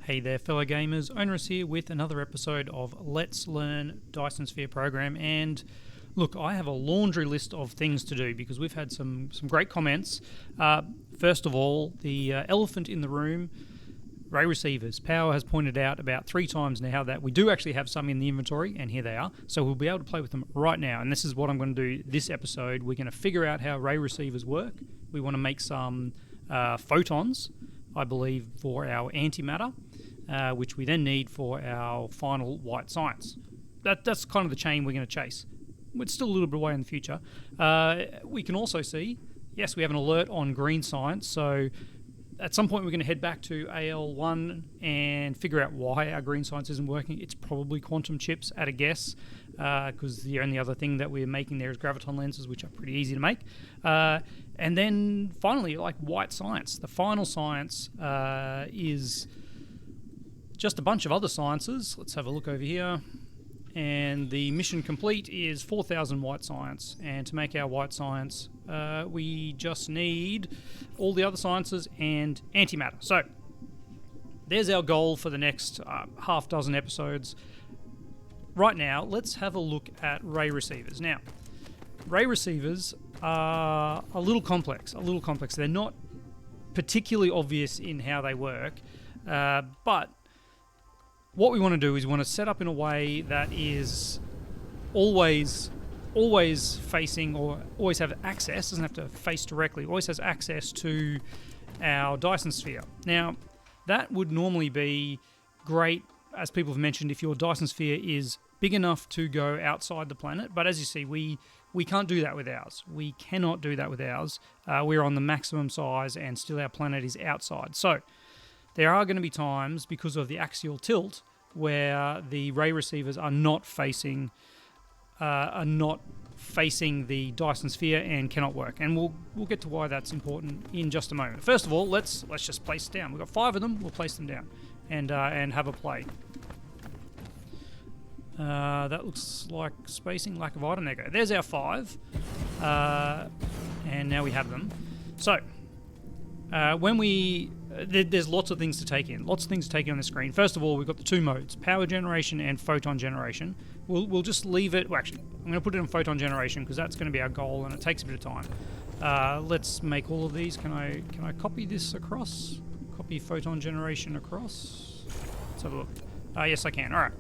Hey there fellow gamers, Onerous here with another episode of Let's Learn Dyson Sphere Program. And look, I have a laundry list of things to do because we've had some great comments. First of all, the elephant in the room, ray receivers. Power has pointed out about 3 times now that we do actually have some in the inventory, and here they are. So we'll be able to play with them right now, and this is what I'm going to do this episode. We're going to figure out how ray receivers work. We want to make some photons, I believe, for our antimatter, which we then need for our final white science. That's kind of the chain we're going to chase. It's still a little bit away in the future. We can also see, yes, we have an alert on green science, so at some point we're going to head back to AL1 and figure out why our green science isn't working. It's probably quantum chips at a guess, because the only other thing that we're making there is graviton lenses, which are pretty easy to make. And then finally, like white science. The final science is just a bunch of other sciences. Let's have a look over here. And the mission complete is 4,000 white science. And to make our white science, we just need all the other sciences and antimatter. So there's our goal for the next half dozen episodes. Right now, let's have a look at ray receivers. Now, ray receivers are a little complex. They're not particularly obvious in how they work, but what we want to do is we want to set up in a way that is always facing, or always have access, doesn't have to face directly, always has access to our Dyson Sphere. Now, that would normally be great, as people have mentioned, if your Dyson Sphere is big enough to go outside the planet, but as you see, we can't do that with ours. We cannot do that with ours. We're on the maximum size and still our planet is outside. So there are going to be times, because of the axial tilt, where the ray receivers are not facing the Dyson Sphere and cannot work. And we'll get to why that's important in just a moment. First of all, let's just place it down. We've got 5 of them. We'll place them down and have a play. That looks like spacing, lack of item. There you go. There's our 5. And now we have them. So there's lots of things to take in. Lots of things to take in on the screen. First of all, we've got the 2 modes, power generation and photon generation. We'll just leave it. Well, actually, I'm going to put it in photon generation because that's going to be our goal, and it takes a bit of time. Let's make all of these. Can I copy this across? Copy photon generation across. Let's have a look. Yes, I can. All right.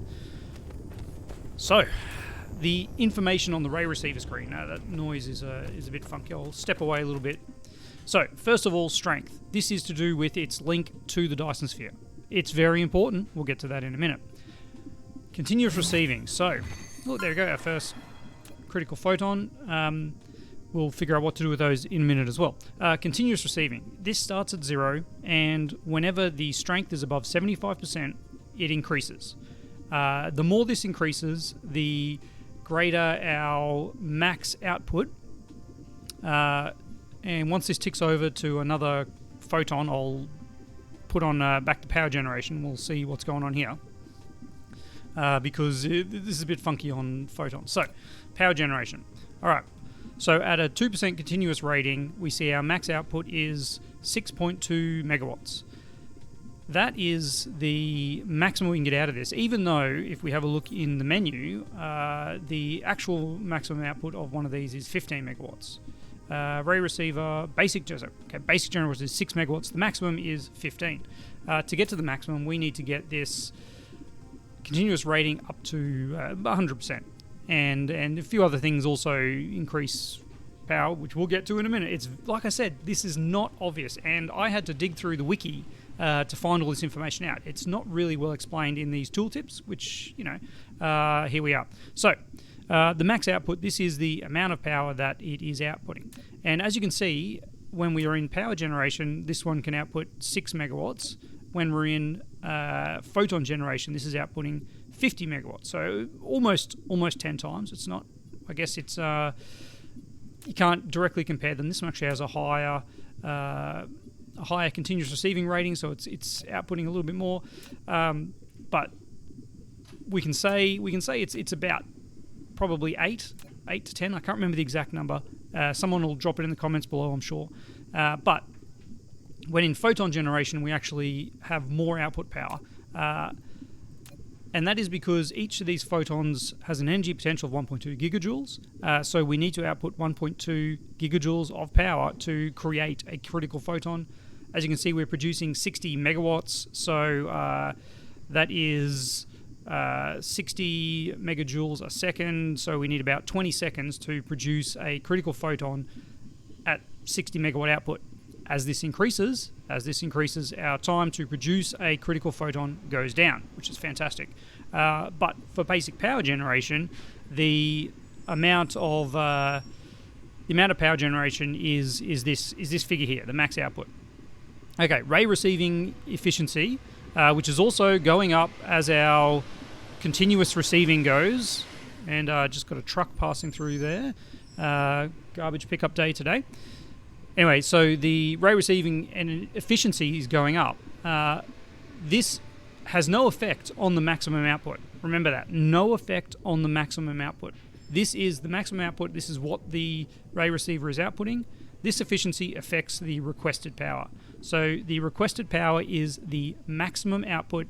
So, the information on the ray receiver screen. That noise is a bit funky. I'll step away a little bit. So, first of all, strength. This is to do with its link to the Dyson Sphere. It's very important. We'll get to that in a minute. Continuous receiving. So, look, there we go, our first critical photon. We'll figure out what to do with those in a minute as well. Continuous receiving. This starts at 0, and whenever the strength is above 75%, it increases. The more this increases, the greater our max output. And once this ticks over to another photon, I'll put on back to power generation. We'll see what's going on here. Because this is a bit funky on photons. So, power generation. Alright, so at a 2% continuous rating, we see our max output is 6.2 megawatts. That is the maximum we can get out of this, even though, if we have a look in the menu, the actual maximum output of one of these is 15 megawatts. Ray receiver, basic generation is 6 megawatts. The maximum is 15. To get to the maximum, we need to get this continuous rating up to 100%. And a few other things also increase power, which we'll get to in a minute. It's, like I said, this is not obvious, and I had to dig through the wiki to find all this information out. It's not really well explained in these tooltips, which, here we are. So, the max output, this is the amount of power that it is outputting. And as you can see, when we are in power generation, this one can output 6 megawatts. When we're in photon generation, this is outputting 50 megawatts. So almost 10 times. It's not, I guess it's, you can't directly compare them. This one actually has a higher continuous receiving rating, so it's outputting a little bit more. But we can say it's about probably 8 to 10. I can't remember the exact number. Someone will drop it in the comments below, I'm sure. But when in photon generation, we actually have more output power. And that is because each of these photons has an energy potential of 1.2 gigajoules. So we need to output 1.2 gigajoules of power to create a critical photon. As you can see, we're producing 60 megawatts. So that is 60 megajoules a second. So we need about 20 seconds to produce a critical photon at 60 megawatt output. As this increases, our time to produce a critical photon goes down, which is fantastic. But for basic power generation, the amount of power generation is this figure here, the max output. Okay, ray receiving efficiency, which is also going up as our continuous receiving goes. And just got a truck passing through there. Garbage pickup day today. Anyway, so the ray receiving and efficiency is going up. This has no effect on the maximum output. Remember that. No effect on the maximum output. This is the maximum output. This is what the ray receiver is outputting. This efficiency affects the requested power. So the requested power is the maximum output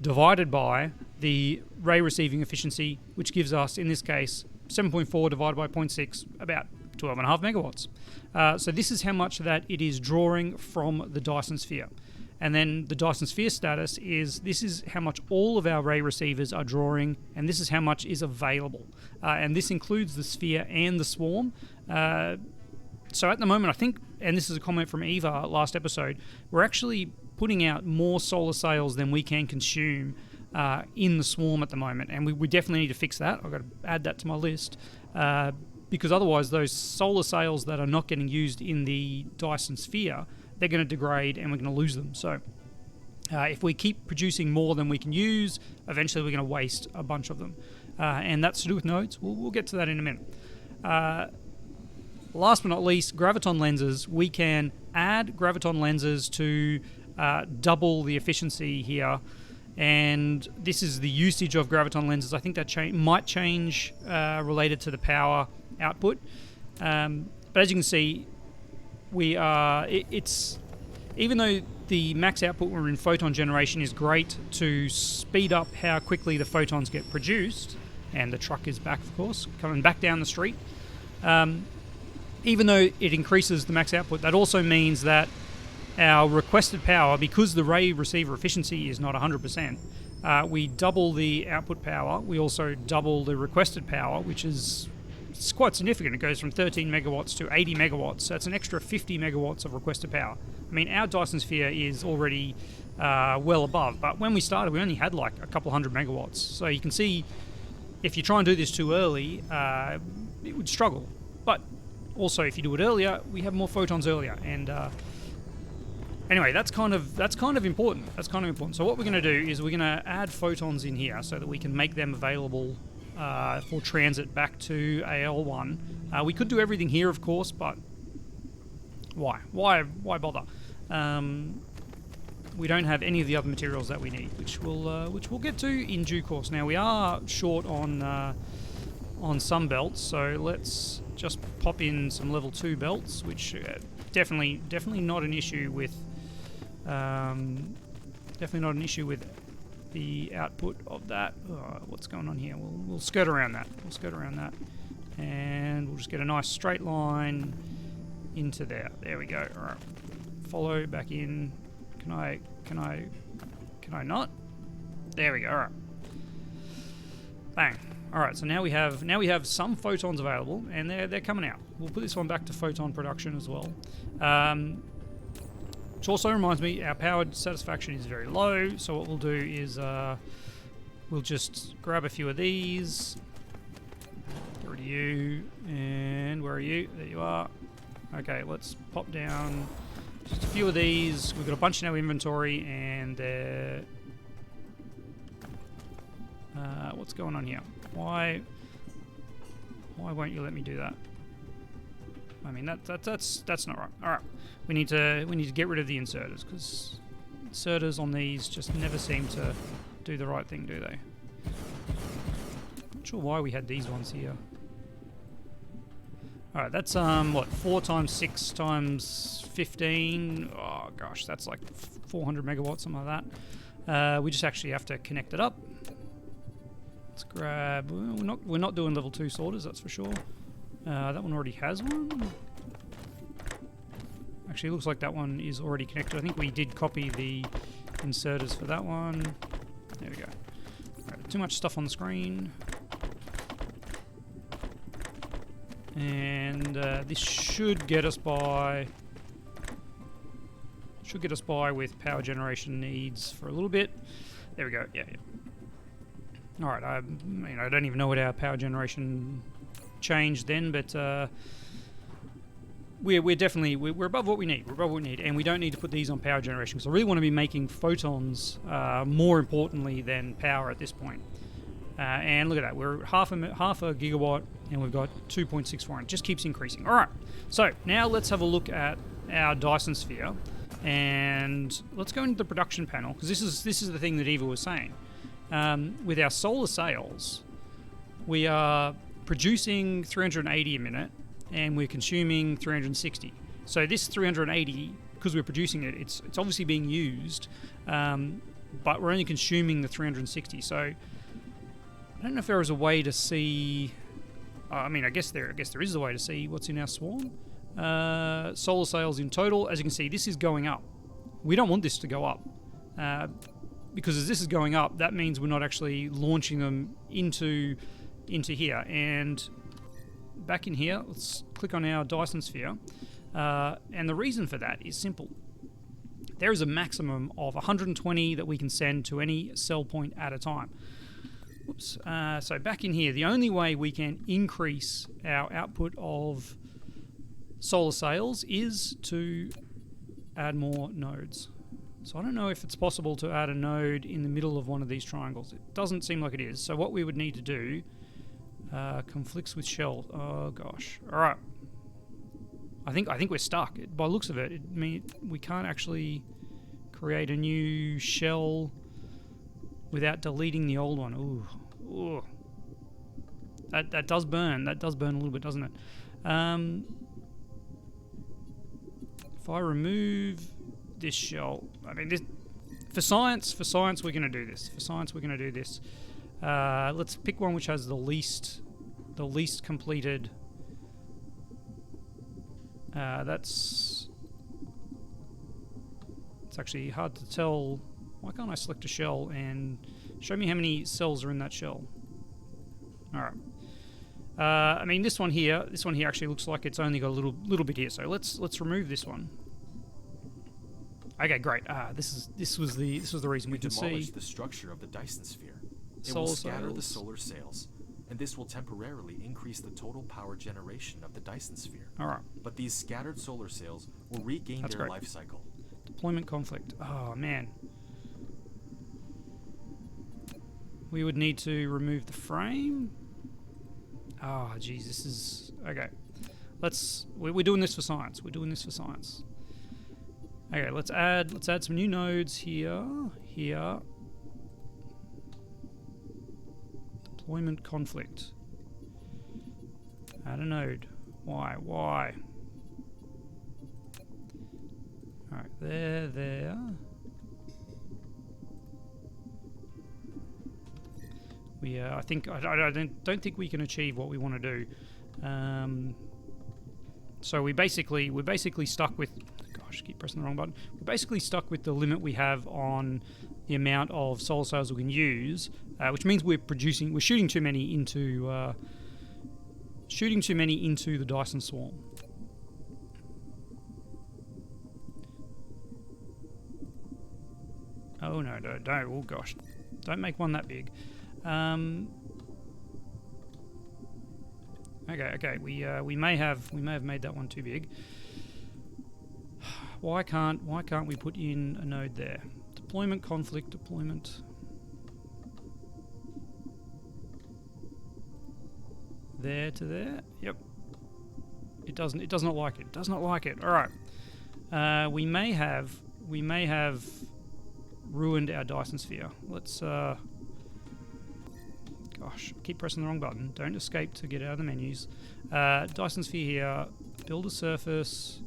divided by the ray receiving efficiency, which gives us, in this case, 7.4 divided by 0.6, about 12.5 megawatts. So this is how much that it is drawing from the Dyson Sphere. And then the Dyson Sphere status is, this is how much all of our ray receivers are drawing, and this is how much is available. And this includes the Sphere and the Swarm. So at the moment, I think, and this is a comment from Eva last episode, we're actually putting out more solar sails than we can consume in the Swarm at the moment. And we definitely need to fix that. I've got to add that to my list. Because otherwise those solar sails that are not getting used in the Dyson Sphere, they're going to degrade and we're going to lose them. So if we keep producing more than we can use, eventually we're going to waste a bunch of them. And that's to do with nodes. We'll get to that in a minute. Last but not least, graviton lenses. We can add graviton lenses to double the efficiency here. And this is the usage of graviton lenses. I think that might change related to the power output. But as you can see, it's even though the max output when we're in photon generation is great to speed up how quickly the photons get produced, and the truck is back, of course, coming back down the street. Even though it increases the max output, that also means that our requested power, because the ray receiver efficiency is not 100%, we double the output power. We also double the requested power, which is quite significant. It goes from 13 megawatts to 80 megawatts. So it's an extra 50 megawatts of requested power. I mean, our Dyson Sphere is already well above, but when we started, we only had like a couple hundred megawatts. So you can see, if you try and do this too early, it would struggle. But also, if you do it earlier, we have more photons earlier. And anyway, that's kind of important. That's kind of important. So what we're going to do is we're going to add photons in here so that we can make them available for transit back to AL1. We could do everything here, of course, but why? Why bother? We don't have any of the other materials that we need, which we'll get to in due course. Now we are short on some belts, so let's just pop in some level 2 belts, which definitely not an issue with the output of that. What's going on here? We'll skirt around that. And we'll just get a nice straight line into there. There we go. All right. Follow back in. Can I not? There we go. All right. Bang. All right. So now we have some photons available, and they're coming out. We'll put this one back to photon production as well. Which also reminds me, our power satisfaction is very low, so what we'll do is we'll just grab a few of these. Get rid of you, and where are you? There you are. Okay, let's pop down just a few of these. We've got a bunch in our inventory, and what's going on here? Why won't you let me do that? I mean, that's not right. All right, we need to get rid of the inserters, because inserters on these just never seem to do the right thing, do they? Not sure why we had these ones here. All right, that's what, 4 times 6 times 15. Oh gosh, that's like 400 megawatts, something like We just actually have to connect it up. Let's grab. Well, we're not doing level 2 sorters, that's for sure. That one already has one. Actually, it looks like that one is already connected. I think we did copy the inserters for that one. There we go. Right, too much stuff on the screen. And this should get us by. Should get us by with power generation needs for a little bit. There we go. Yeah. All right. I don't even know what our power generation changed then, but we're definitely we're above what we need. We're above what we need, and we don't need to put these on power generation because I really want to be making photons more importantly than power at this point. And look at that. We're half a gigawatt, and we've got 2.64. It just keeps increasing. All right. So now let's have a look at our Dyson Sphere. And let's go into the production panel, because this is the thing that Eva was saying. With our solar sails, we are producing 380 a minute, and we're consuming 360. So this 380, because we're producing it, it's obviously being used, but we're only consuming the 360. So I don't know if there is a way to see. I guess there is a way to see what's in our swarm. Solar sails in total, as you can see, this is going up. We don't want this to go up because as this is going up, that means we're not actually launching them into here. And back in here, let's click on our Dyson Sphere, and the reason for that is simple. There is a maximum of 120 that we can send to any cell point at a time. Oops. So back in here, the only way we can increase our output of solar sails is to add more nodes. So I don't know if it's possible to add a node in the middle of one of these triangles. It doesn't seem like it is. So what we would need to do conflicts with shell. Oh gosh. All right. I think we're stuck. By the looks of it, we can't actually create a new shell without deleting the old one. Ooh. That does burn. That does burn a little bit, doesn't it? If I remove this shell, for science, we're going to do this. Let's pick one which has the least completed. It's actually hard to tell. Why can't I select a shell and show me how many cells are in that shell? All right. This one here actually looks like it's only got a little bit here. So let's remove this one. Okay, great. This was the reason we could demolish see the structure of the Dyson Sphere. It will scatter the solar sails, and this will temporarily increase the total power generation of the Dyson Sphere. All right. But these scattered solar sails will regain their life cycle. Deployment conflict. Oh man. We would need to remove the frame. Oh, geez, this is... Okay. We're doing this for science. Okay, let's add some new nodes here. Deployment conflict. Add a node. Why? Alright, there. I don't think we can achieve what we want to do. So we're basically stuck with. Gosh, keep pressing the wrong button. We're basically stuck with the limit we have on the amount of solar sails we can use, which means we're shooting too many into the Dyson swarm. Oh no, don't! Oh gosh, don't make one that big. Okay. We may have made that one too big. Why can't we put in a node there? Deployment conflict. Deployment. There to there. Yep. It does not like it. Does not like it. All right. We may have ruined our Dyson Sphere. Let's. Gosh, keep pressing the wrong button. Don't escape to get out of the menus. Dyson Sphere here. Build a surface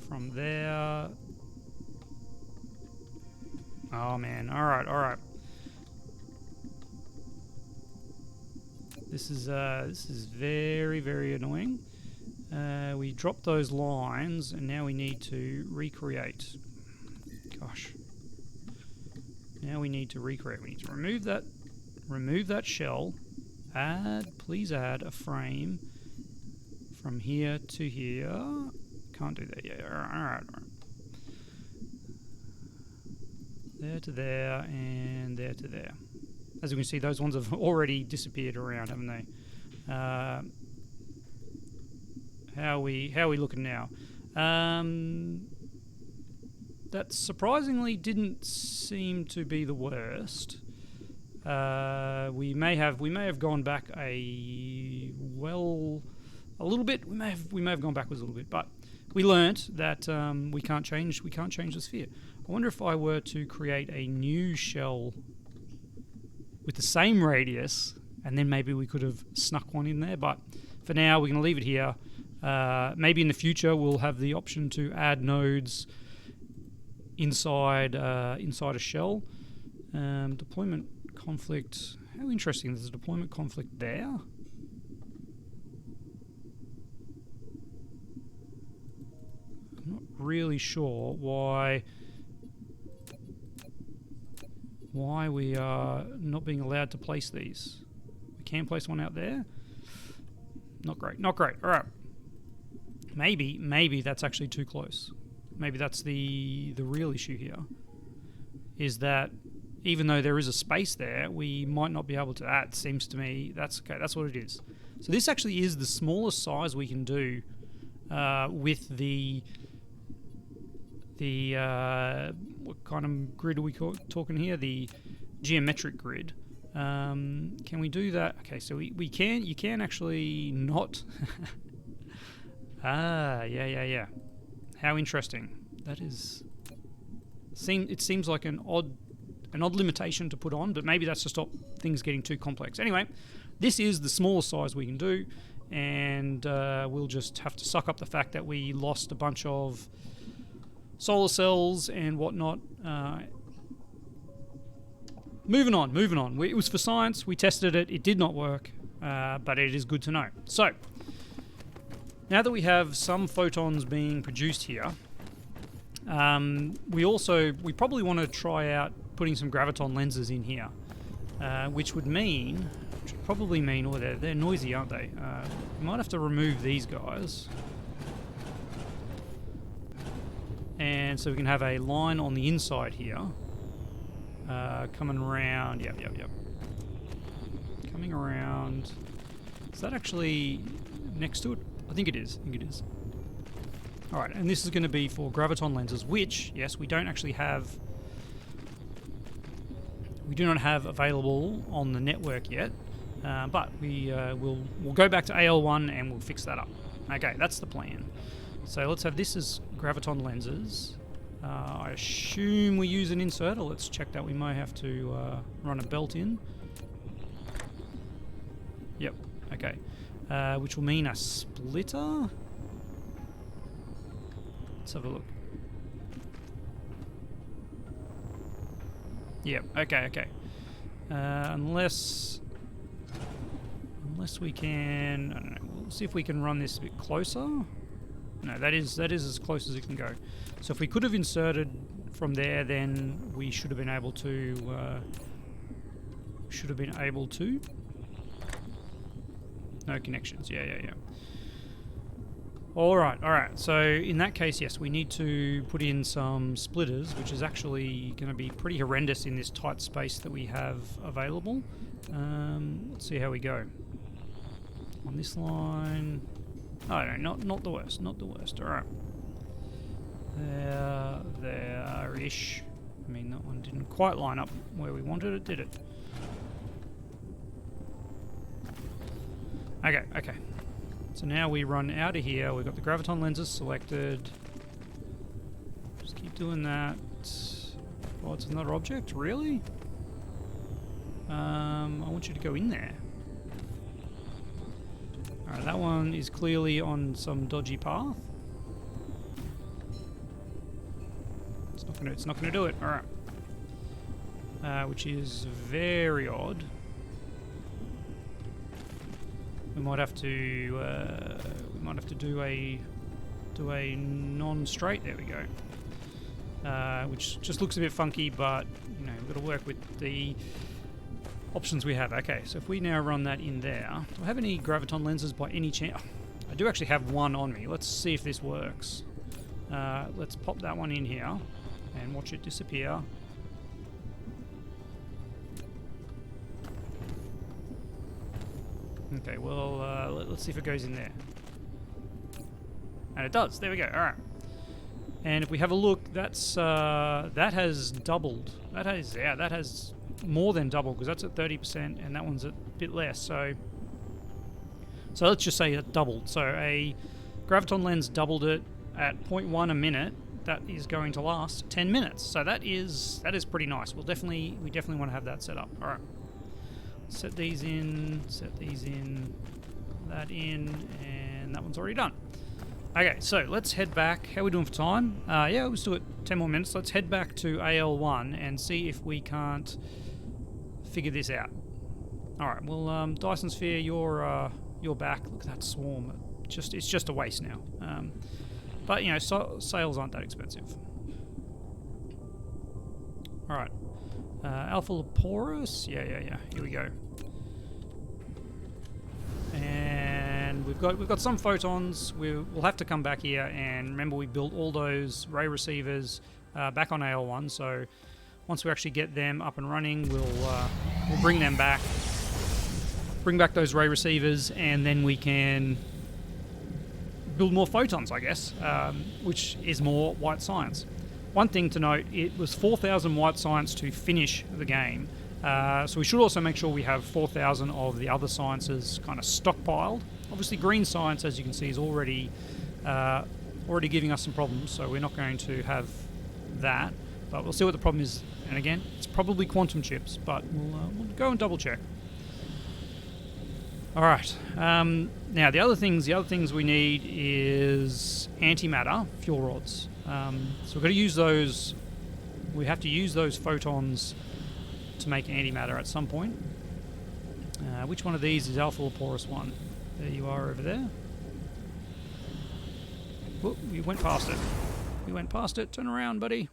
from there. Oh man, alright, alright. This is very, very annoying. We dropped those lines and now we need to recreate. Gosh. Now we need to recreate. We need to remove that shell. Please add a frame from here to here. Can't do that yet. Alright. There to there and there to there. As you can see, those ones have already disappeared around, haven't they? How are we looking now? That surprisingly didn't seem to be the worst. We may have gone back a little bit. We may have gone backwards a little bit, but we learnt that we can't change the sphere. I wonder if I were to create a new shell with the same radius, and then maybe we could have snuck one in there. But for now, we're going to leave it here. Maybe in the future we'll have the option to add nodes inside a shell. Deployment conflict. How interesting! There's a deployment conflict there. I'm not really sure why we are not being allowed to place these. We can place one out there. Not great. Not great. All right. Maybe that's actually too close. Maybe that's the real issue here. Is that even though there is a space there, we might not be able to add. Seems to me that's okay. That's what it is. So this actually is the smallest size we can do with the what kind of grid are we talking here? The geometric grid. Can we do that? Okay, so we can. You can actually not. Yeah. How interesting. That is. It seems like an odd limitation to put on, but maybe that's to stop things getting too complex. Anyway, this is the smallest size we can do, and we'll just have to suck up the fact that we lost a bunch of solar cells and whatnot. Moving on. It was for science. We tested it. It did not work, but it is good to know. So, now that we have some photons being produced here, we probably want to try out putting some graviton lenses in here, which would probably mean, oh, they're noisy, aren't they? We might have to remove these guys. And so we can have a line on the inside here, coming around. Yep. Coming around. Is that actually next to it? I think it is. All right, and this is going to be for graviton lenses, which, yes, we do not have available on the network yet, but we'll go back to AL1 and we'll fix that up. Okay, that's the plan. So let's have this as graviton lenses. I assume we use an inserter. Let's check that. We may have to run a belt in. Yep, okay. Which will mean a splitter. Let's have a look. Yep, okay. Unless we can, I don't know, we'll see if we can run this a bit closer. No, that is as close as it can go. So if we could have inserted from there, then we should have been able to. No connections. Yeah. All right. So in that case, yes, we need to put in some splitters, which is actually going to be pretty horrendous in this tight space that we have available. Let's see how we go on this line. Oh no, not the worst. All right. There-ish. I mean, that one didn't quite line up where we wanted it, did it? Okay. So now we run out of here. We've got the graviton lenses selected. Just keep doing that. Oh, it's another object? Really? I want you to go in there. Alright, that one is clearly on some dodgy path. It's not gonna do it. Alright. which is very odd. We might have to do a non-straight. There we go. Which just looks a bit funky, but you know, we've got to work with the options we have. Okay, so if we now run that in there, do I have any graviton lenses by any chance? I do actually have one on me. Let's see if this works. Let's pop that one in here and watch it disappear. Okay, well, let's see if it goes in there. And it does. There we go. All right. And if we have a look, that's that has doubled. That has more than doubled, because that's at 30% and that one's a bit less. So let's just say it doubled. So a graviton lens doubled it at 0.1 a minute. That is going to last 10 minutes. So that is pretty nice. We definitely want to have that set up. All right. Set these in, that in, and that one's already done. Okay, so let's head back. How are we doing for time? Yeah, we'll do it 10 more minutes. Let's head back to AL1 and see if we can't figure this out. Alright, well, Dyson Sphere, you're back. Look at that swarm. It's just a waste now. But, you know, sales aren't that expensive. Alright. Alpha Leporus? Yeah. Here we go. And we've got some photons. We'll have to come back here, and remember we built all those ray receivers back on AL1. So once we actually get them up and running, we'll bring them back. Bring back those ray receivers, and then we can build more photons, I guess, which is more white science. One thing to note, it was 4,000 white science to finish the game. So we should also make sure we have 4,000 of the other sciences kind of stockpiled. Obviously green science, as you can see, is already giving us some problems, so we're not going to have that. But we'll see what the problem is. And again, it's probably quantum chips, but we'll go and double check. All right. Now the other things we need is antimatter fuel rods. So we've got to use those. We have to use those photons to make antimatter at some point. Which one of these is Alpha Leporus 1? There you are over there. Whoop, we went past it. We went past it. Turn around, buddy.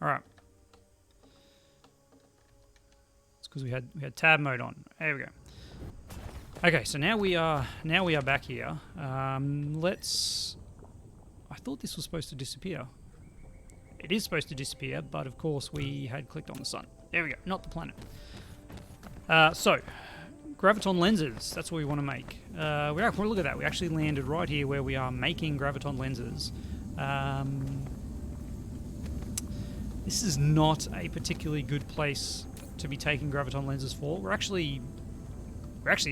All right. It's because we had tab mode on. There we go. Okay, so now we are back here. I thought this was supposed to disappear. It is supposed to disappear, but of course we had clicked on the sun. There we go, not the planet. So, graviton lenses, that's what we want to make. Look at that, we actually landed right here where we are making graviton lenses. This is not a particularly good place to be taking graviton lenses for. We actually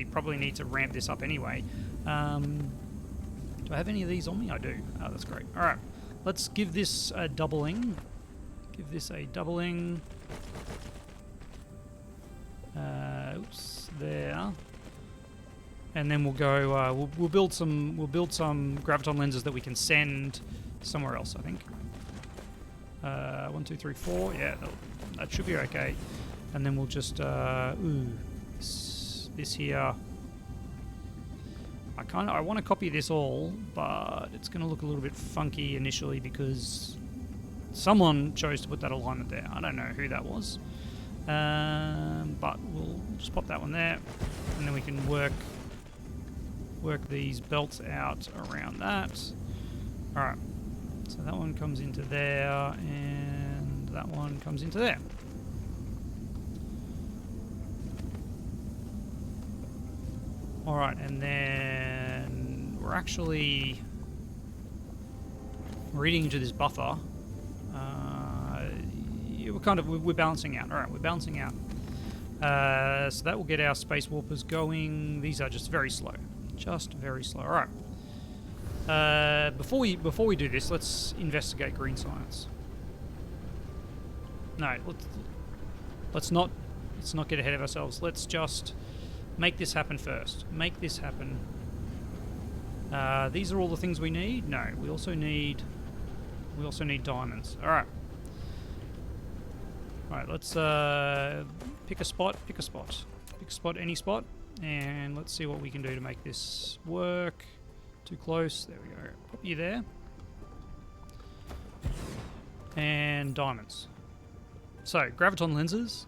probably need to ramp this up anyway. Do I have any of these on me? I do. Oh, that's great. All right, let's give this a doubling. Give this a doubling. Oops, there. And then we'll go. We'll build some graviton lenses that we can send somewhere else. I think. 1, 2, 3, 4. Yeah, that should be okay. And then we'll just this here. I want to copy this all, but it's going to look a little bit funky initially because someone chose to put that alignment there. I don't know who that was, but we'll just pop that one there, and then we can work these belts out around that. All right, so that one comes into there, and that one comes into there. Alright, and then we're eating into this buffer. Yeah, we're balancing out. Alright, we're balancing out. So that will get our space warpers going. These are just very slow. Just very slow. Alright. Before we do this, let's investigate green science. No, let's not get ahead of ourselves. Let's just make this happen first. Make this happen. These are all the things we need? No, we also need diamonds. Alright. Alright, let's pick a spot, any spot, and let's see what we can do to make this work. Too close, there we go. Pop you there. And diamonds. So, graviton lenses,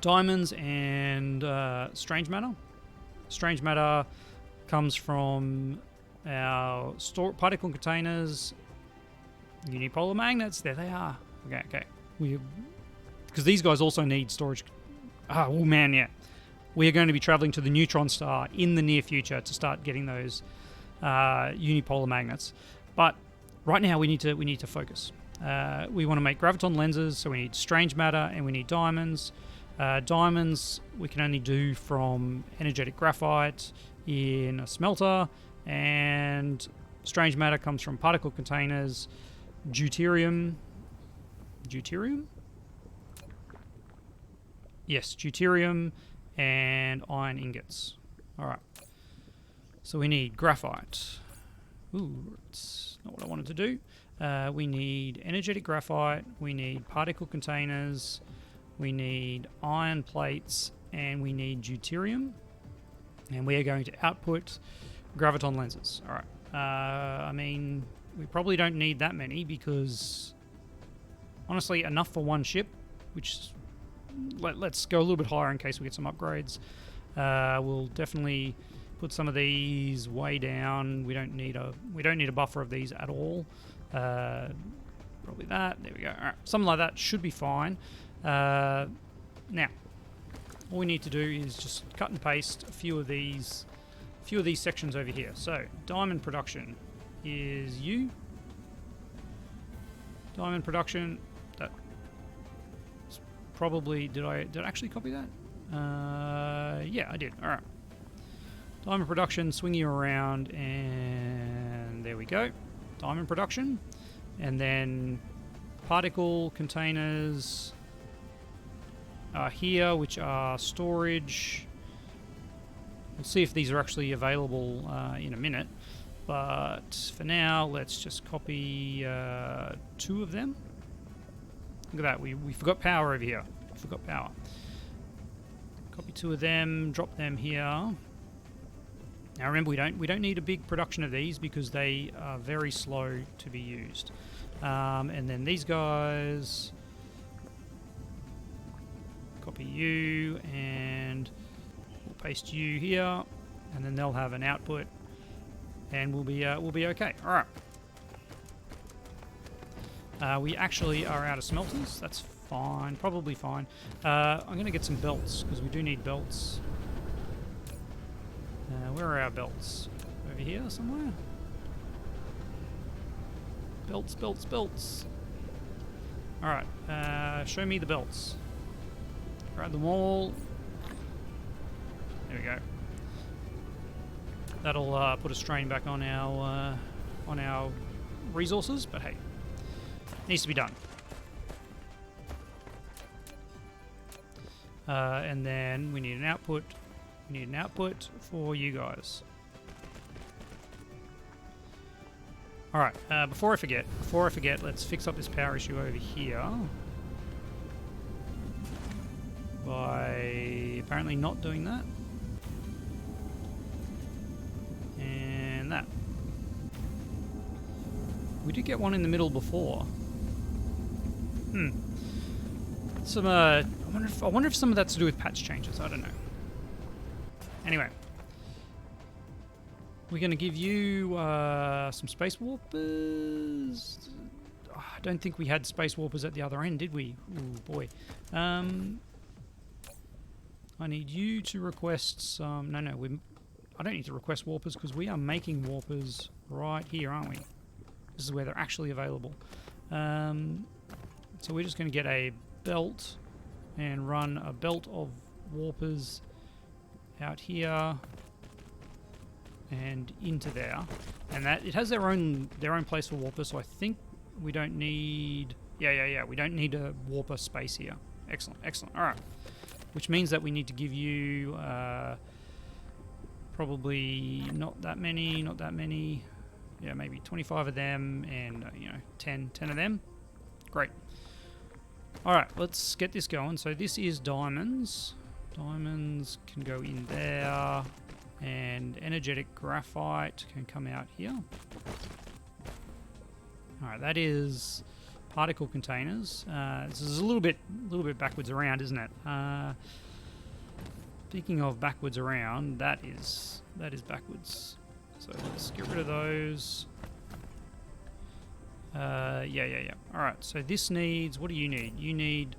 diamonds, and strange matter. Strange matter comes from our particle containers, unipolar magnets. There they are. Okay. Because these guys also need storage. Oh man, yeah. We are going to be traveling to the neutron star in the near future to start getting those unipolar magnets. But right now we need to focus. We want to make graviton lenses, so we need strange matter and we need diamonds. Diamonds we can only do from energetic graphite in a smelter, and strange matter comes from particle containers, deuterium. Yes, deuterium and iron ingots. Alright. So we need graphite. Ooh, it's not what I wanted to do. We need energetic graphite, we need particle containers, we need iron plates, and we need deuterium. And we are going to output graviton lenses. Alright. I mean, we probably don't need that many because, honestly, enough for one ship, which let's go a little bit higher in case we get some upgrades. We'll definitely put some of these way down. We don't need a buffer of these at all. Probably that. There we go. All right, something like that should be fine. Now, all we need to do is just cut and paste a few of these sections over here. So, diamond production is you. Diamond production. That probably did I actually copy that? Yeah, I did. All right. Diamond production, swing you around, and there we go. Diamond production, and then particle containers are here, which are storage. We'll see if these are actually available in a minute, but for now, let's just copy 2 of them. Look at that, we forgot power over here. Forgot power. Copy 2 of them, drop them here. Now remember, we don't need a big production of these because they are very slow to be used. And then these guys, copy you, and we'll paste you here, and then they'll have an output, and we'll be okay. All right. We actually are out of smelters. That's fine, probably fine. I'm gonna get some belts because we do need belts. Where are our belts? Over here somewhere? Belts. Alright, show me the belts. Grab them all. There we go. That'll put a strain back on our resources, but hey, needs to be done. And then we need an output. We need an output for you guys. Alright, before I forget, let's fix up this power issue over here. By apparently not doing that. And that. We did get one in the middle before. Some, I wonder if some of that's to do with patch changes, I don't know. Anyway, we're going to give you some space warpers. Oh, I don't think we had space warpers at the other end, did we? Oh boy. I need you to request some... No, I don't need to request warpers because we are making warpers right here, aren't we? This is where they're actually available. So we're just going to get a belt and run a belt of warpers out here and into there, and that it has their own place for warpers. So I think we don't need. Yeah. We don't need a warper space here. Excellent. All right, which means that we need to give you probably not that many. Yeah, maybe 25 of them, and 10 of them. Great. All right, let's get this going. So this is diamonds. Diamonds can go in there, and energetic graphite can come out here. All right, that is particle containers. This is a little bit backwards around, isn't it? Speaking of backwards around, that is backwards. So let's get rid of those. Yeah. All right. So this needs. What do you need? You need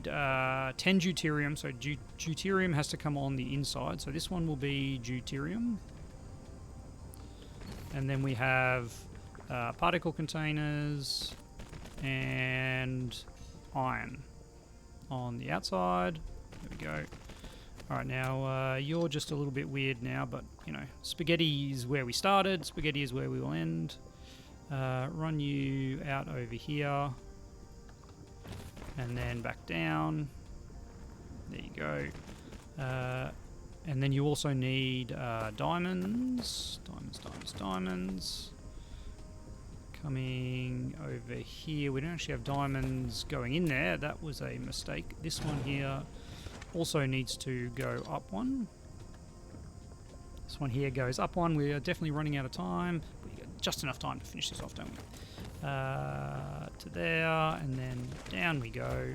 10 deuterium. So deuterium has to come on the inside. So this one will be deuterium. And then we have particle containers and iron on the outside. There we go. All right, now you're just a little bit weird now, but you know, spaghetti is where we started. Spaghetti is where we will end. Run you out over here, and then back down. There you go. And then you also need diamonds. Diamonds. Coming over here. We don't actually have diamonds going in there. That was a mistake. This one here also needs to go up one. This one here goes up one. We are definitely running out of time. We got just enough time to finish this off, don't we? To there, and then down we go.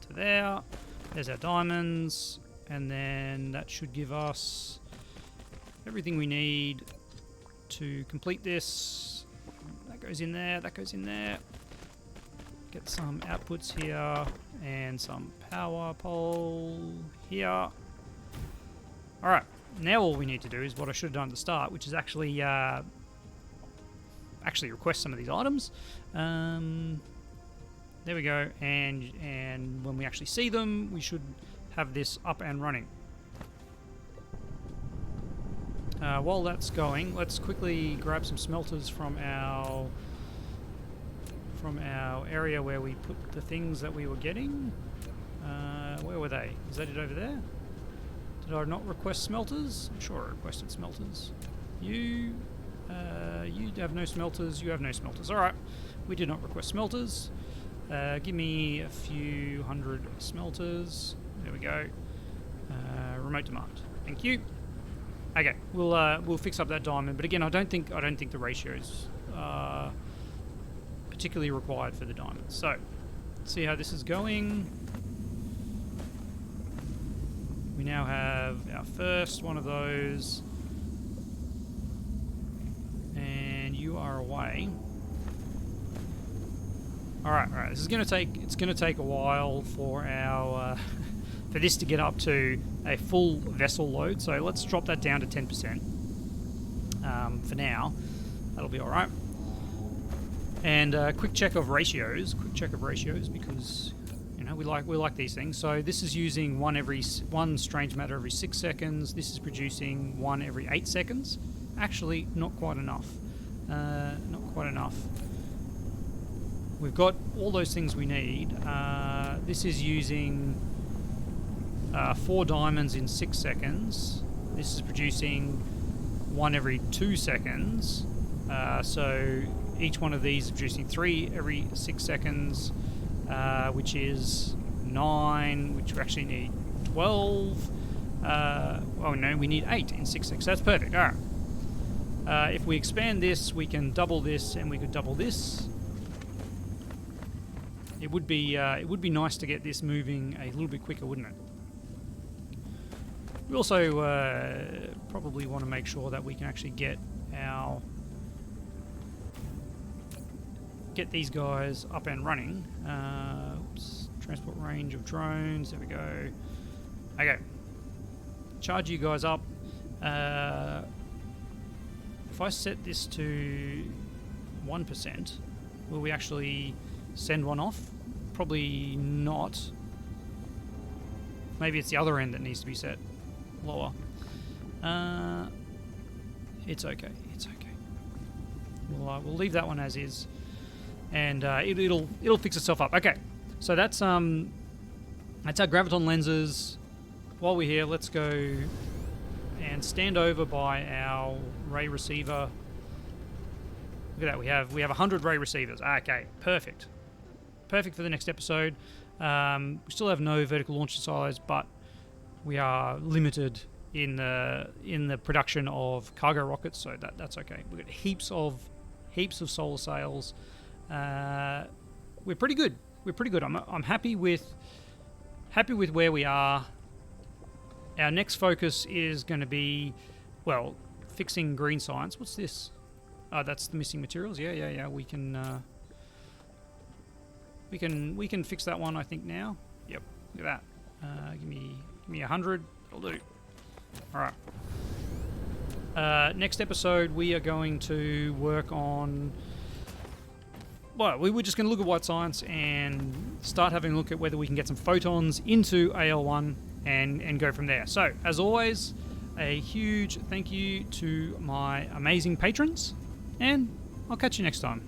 To there. There's our diamonds. And then that should give us everything we need to complete this. That goes in there, that goes in there. Get some outputs here and some power pole here. Alright, now all we need to do is what I should have done at the start, which is actually request some of these items. There we go, and when we actually see them, we should have this up and running. While that's going, let's quickly grab some smelters from our area where we put the things that we were getting. Where were they? Is that it over there? Did I not request smelters? I'm sure I requested smelters. You have no smelters. You have no smelters. All right, we did not request smelters. Give me a few hundred smelters. There we go. Remote demand. Thank you. Okay, we'll fix up that diamond, but again, I don't think the ratios are particularly required for the diamonds. So, let's see how this is going. We now have our first one of those, and you are away. All right. This is going to take a while for our for this to get up to a full vessel load. So let's drop that down to 10% for now. That'll be all right. And quick check of ratios because you know we like these things. So this is using one strange matter every 6 seconds. This is producing one every 8 seconds. Actually, not quite enough. We've got all those things we need. This is using 4 diamonds in 6 seconds. This is producing one every 2 seconds. So each one of these is producing 3 every 6 seconds, which is 9, which we actually need 12. Oh no, we need 8 in 6 seconds. That's perfect. All right. If we expand this, we can double this, and we could double this. It would be nice to get this moving a little bit quicker, wouldn't it? We also probably want to make sure that we can actually get these guys up and running. Oops, transport range of drones. There we go. Okay, charge you guys up. If I set this to 1%, will we actually send one off? Probably not. Maybe it's the other end that needs to be set lower. It's okay. We'll leave that one as is, and it'll fix itself up. Okay, so that's our graviton lenses. While we're here, let's go and stand over by our ray receiver. Look at that. We have 100 ray receivers. Okay, perfect. Perfect for the next episode. We still have no vertical launch silos, but we are limited in the production of cargo rockets, so that's okay. We've got heaps of solar sails. We're pretty good. I'm happy with where we are. Our next focus is going to be, well, fixing green science. What's this? Oh, that's the missing materials. Yeah. We can fix that one, I think, now. Yep. Look at that. Give me 100. That'll do. All right. Next episode, we are going to work on. Well, we were just going to look at white science and start having a look at whether we can get some photons into AL1 and go from there. So, as always, a huge thank you to my amazing patrons, and I'll catch you next time.